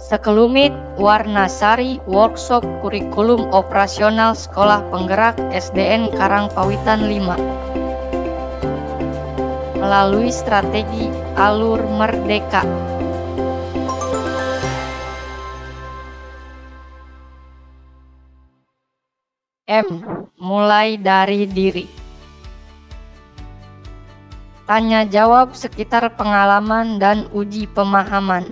Sekelumit warna-sari workshop kurikulum operasional Sekolah Penggerak SDN Karangpawitan 5 melalui strategi Alur Merdeka. M. Mulai dari diri. Tanya jawab sekitar pengalaman dan uji pemahaman.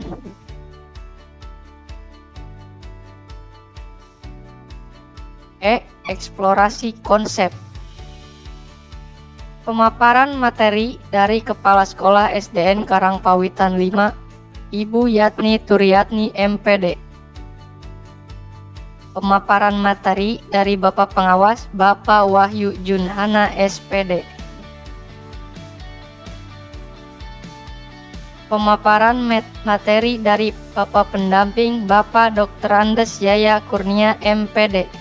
E. Eksplorasi konsep. Pemaparan materi dari Kepala Sekolah SDN Karangpawitan 5, Ibu Yatni Turyatni MPD. Pemaparan materi dari Bapak Pengawas Bapak Wahyu Junhana SPD. Pemaparan materi dari Bapak Pendamping Bapak Dr. Andes Yaya Kurnia MPD.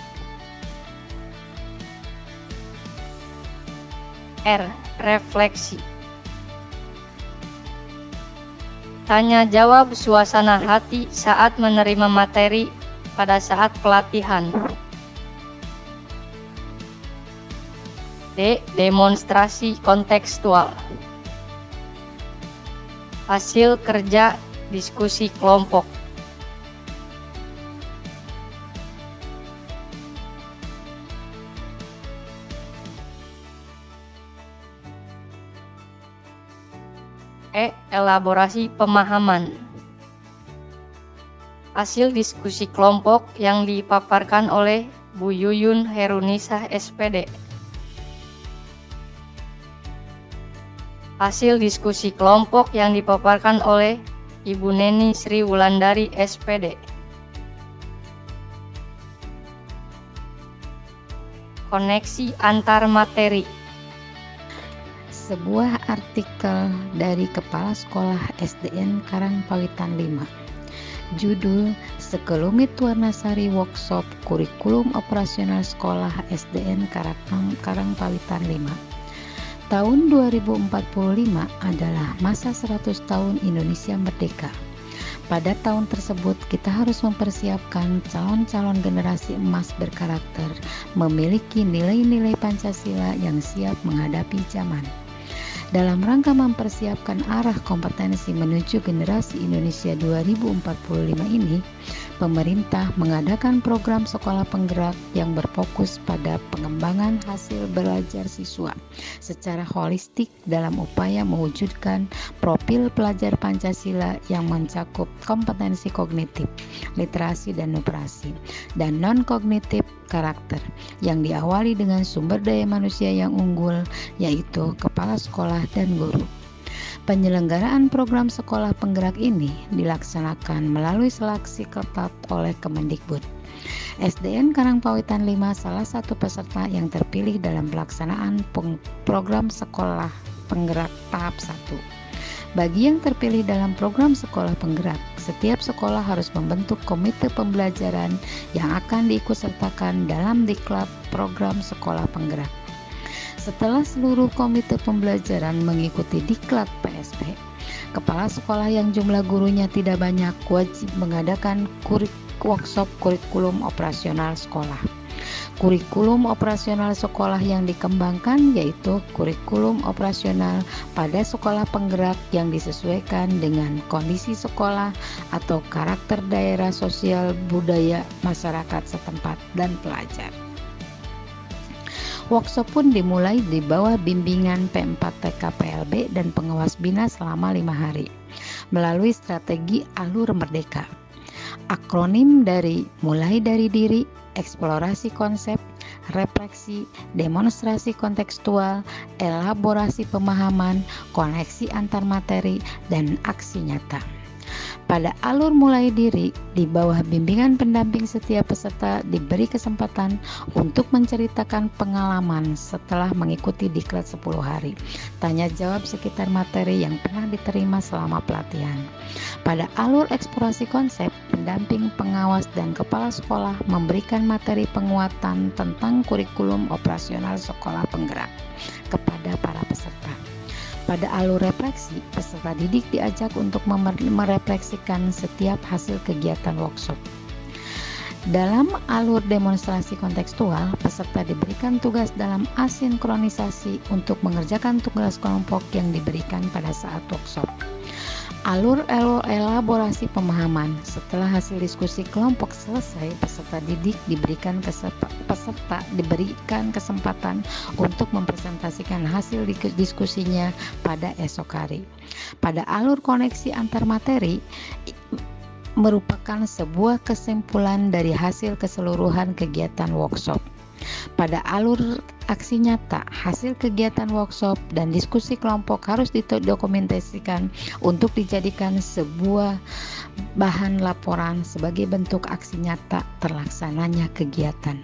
R. Refleksi. Tanya jawab suasana hati saat menerima materi pada saat pelatihan. D. Demonstrasi kontekstual. Hasil kerja diskusi kelompok. E. Elaborasi pemahaman. Hasil diskusi kelompok yang dipaparkan oleh Bu Yuyun Herunisah SPD. Hasil diskusi kelompok yang dipaparkan oleh Ibu Neni Sri Wulandari SPD. Koneksi antar materi. Sebuah artikel dari Kepala Sekolah SDN Karangpawitan 5. Judul Sekelumit Warna-Sari Workshop Kurikulum Operasional Sekolah SDN Karangpawitan 5. Tahun 2045 adalah masa 100 tahun Indonesia Merdeka. Pada tahun tersebut kita harus mempersiapkan calon-calon generasi emas berkarakter, memiliki nilai-nilai Pancasila yang siap menghadapi zaman. Dalam rangka mempersiapkan arah kompetensi menuju generasi Indonesia 2045 ini, pemerintah mengadakan program sekolah penggerak yang berfokus pada pengembangan hasil belajar siswa secara holistik dalam upaya mewujudkan profil pelajar Pancasila yang mencakup kompetensi kognitif, literasi dan numerasi, dan non-kognitif karakter, yang diawali dengan sumber daya manusia yang unggul, yaitu kepala sekolah dan guru. Penyelenggaraan program sekolah penggerak ini dilaksanakan melalui seleksi ketat oleh Kemendikbud. SDN Karangpawitan 5 salah satu peserta yang terpilih dalam pelaksanaan program sekolah penggerak tahap 1. Bagi yang terpilih dalam program sekolah penggerak, setiap sekolah harus membentuk komite pembelajaran yang akan diikutsertakan dalam diklat program sekolah penggerak. Setelah seluruh komite pembelajaran mengikuti diklat PSP, kepala sekolah yang jumlah gurunya tidak banyak wajib mengadakan workshop kurikulum operasional sekolah. Kurikulum operasional sekolah yang dikembangkan yaitu kurikulum operasional pada sekolah penggerak yang disesuaikan dengan kondisi sekolah atau karakter daerah sosial budaya masyarakat setempat dan pelajar. Workshop pun dimulai di bawah bimbingan P4TK PLB dan pengawas bina selama 5 hari melalui strategi Alur Merdeka. Akronim dari mulai dari diri, eksplorasi konsep, refleksi, demonstrasi kontekstual, elaborasi pemahaman, koneksi antar materi, dan aksi nyata. Pada alur mulai diri, di bawah bimbingan pendamping setiap peserta diberi kesempatan untuk menceritakan pengalaman setelah mengikuti diklat 10 hari. Tanya jawab sekitar materi yang pernah diterima selama pelatihan. Pada alur eksplorasi konsep, pendamping, pengawas, dan kepala sekolah memberikan materi penguatan tentang kurikulum operasional sekolah penggerak kepada para peserta. Pada alur refleksi, peserta didik diajak untuk merefleksikan setiap hasil kegiatan workshop. Dalam alur demonstrasi kontekstual, peserta diberikan tugas dalam asinkronisasi untuk mengerjakan tugas kelompok yang diberikan pada saat workshop. Alur elaborasi pemahaman. Setelah hasil diskusi kelompok selesai, peserta didik diberikan kesempatan untuk mempresentasikan hasil diskusinya pada esok hari. Pada alur koneksi antar materi, merupakan sebuah kesimpulan dari hasil keseluruhan kegiatan workshop. Pada alur aksi nyata, hasil kegiatan workshop dan diskusi kelompok harus didokumentasikan untuk dijadikan sebuah bahan laporan sebagai bentuk aksi nyata terlaksananya kegiatan.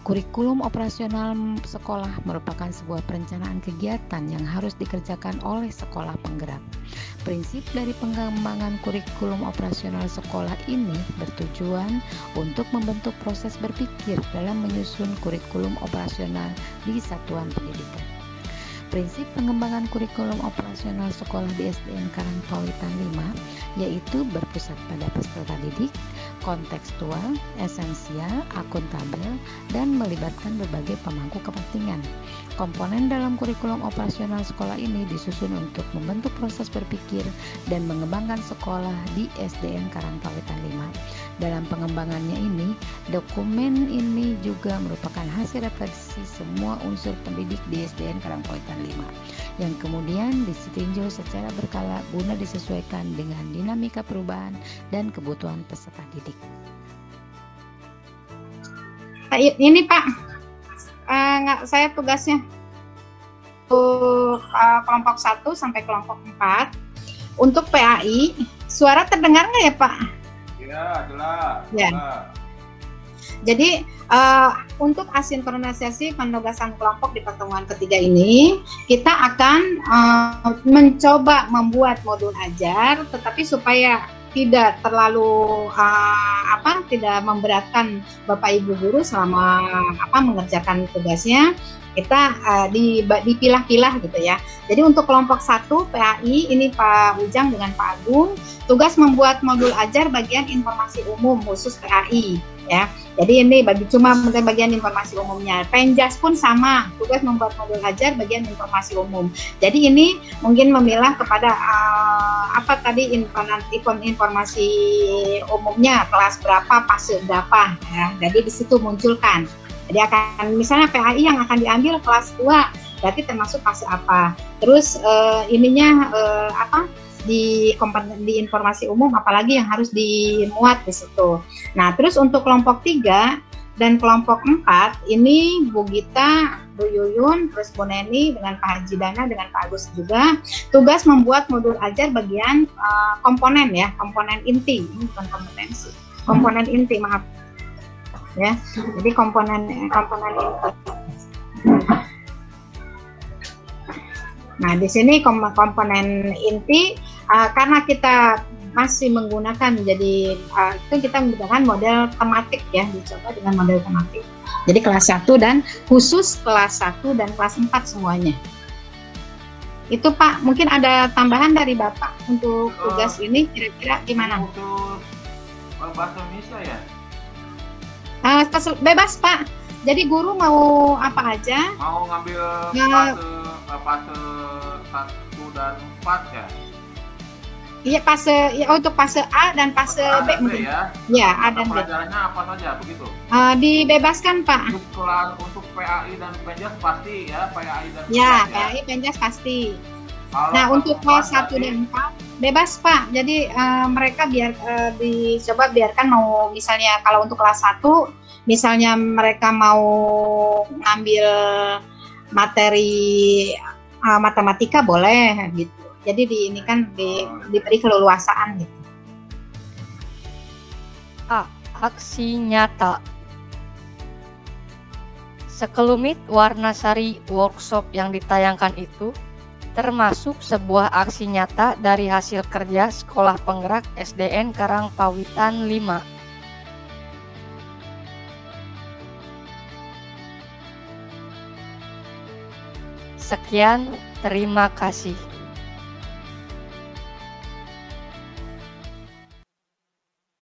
Kurikulum operasional sekolah merupakan sebuah perencanaan kegiatan yang harus dikerjakan oleh sekolah penggerak. Prinsip dari pengembangan kurikulum operasional sekolah ini bertujuan untuk membentuk proses berpikir dalam menyusun kurikulum operasional di satuan pendidikan. Prinsip pengembangan kurikulum operasional sekolah di SDN Karangpawitan 5 yaitu berpusat pada peserta didik, kontekstual, esensial, akuntabel, dan melibatkan berbagai pemangku kepentingan. Komponen dalam kurikulum operasional sekolah ini disusun untuk membentuk proses berpikir dan mengembangkan sekolah di SDN Karangpawitan 5. Dalam pengembangannya ini, dokumen ini juga merupakan hasil refleksi semua unsur pendidik di SDN Karangpawitan 5 yang kemudian ditinjau secara berkala guna disesuaikan dengan dinamika perubahan dan kebutuhan peserta didik. Ini Pak, saya tugasnya untuk kelompok 1 sampai kelompok 4. Untuk PAI, suara terdengar nggak ya Pak? Iya, jelas. Ya. Jadi untuk asinkronisasi penugasan kelompok di pertemuan ketiga ini, kita akan mencoba membuat modul ajar, tetapi supaya tidak terlalu tidak memberatkan Bapak Ibu guru selama mengerjakan tugasnya, kita dipilah-pilah gitu ya. Jadi untuk kelompok 1 PAI ini Pak Ujang dengan Pak Agung, tugas membuat modul ajar bagian informasi umum khusus PAI ya. Jadi ini cuma bagian informasi umumnya. Penjas pun sama, tugas membuat modul ajar bagian informasi umum. Jadi ini mungkin memilah kepada informasi umumnya, kelas berapa, fase berapa ya. Jadi di situ munculkan. Jadi akan misalnya PAI yang akan diambil kelas 2, berarti termasuk fase apa. Terus di informasi umum apalagi yang harus dimuat di situ. Nah, terus untuk kelompok 3 dan kelompok 4 ini Bu Gita, Bu Yuyun, terus Bu Neni dengan Pak Haji Dana dengan Pak Agus juga tugas membuat modul ajar bagian komponen ya, komponen inti, ini bukan kompetensi. Komponen inti, maaf. Ya. Jadi komponen inti. Nah, di sini komponen inti karena kita masih menggunakan itu kita menggunakan model tematik ya, dicoba dengan model tematik. Jadi kelas 1 dan khusus kelas 1 dan kelas 4 semuanya. Itu Pak, mungkin ada tambahan dari Bapak untuk tugas ini kira-kira gimana? Untuk bahasa Indonesia ya? Bebas Pak. Jadi guru mau apa aja? Mau ngambil fase 1 dan 4 ya? Iya, untuk fase A dan fase B mungkin. Ya? Ya, A dan B. Pelajarannya apa saja begitu? Dibebaskan Pak. Untuk PAI dan Penjas pasti ya, PAI dan ya. Penjas. PAI Penjas pasti. Kalau nah, untuk kelas 1 dan 4 bebas Pak. Jadi mereka dicoba biarkan mau misalnya kalau untuk kelas 1 misalnya mereka mau ngambil materi matematika boleh gitu. Jadi ini kan diberi keleluasaan gitu. A. Aksi nyata. Sekelumit warna-sari workshop yang ditayangkan itu termasuk sebuah aksi nyata dari hasil kerja Sekolah Penggerak SDN Karangpawitan 5. Sekian, terima kasih.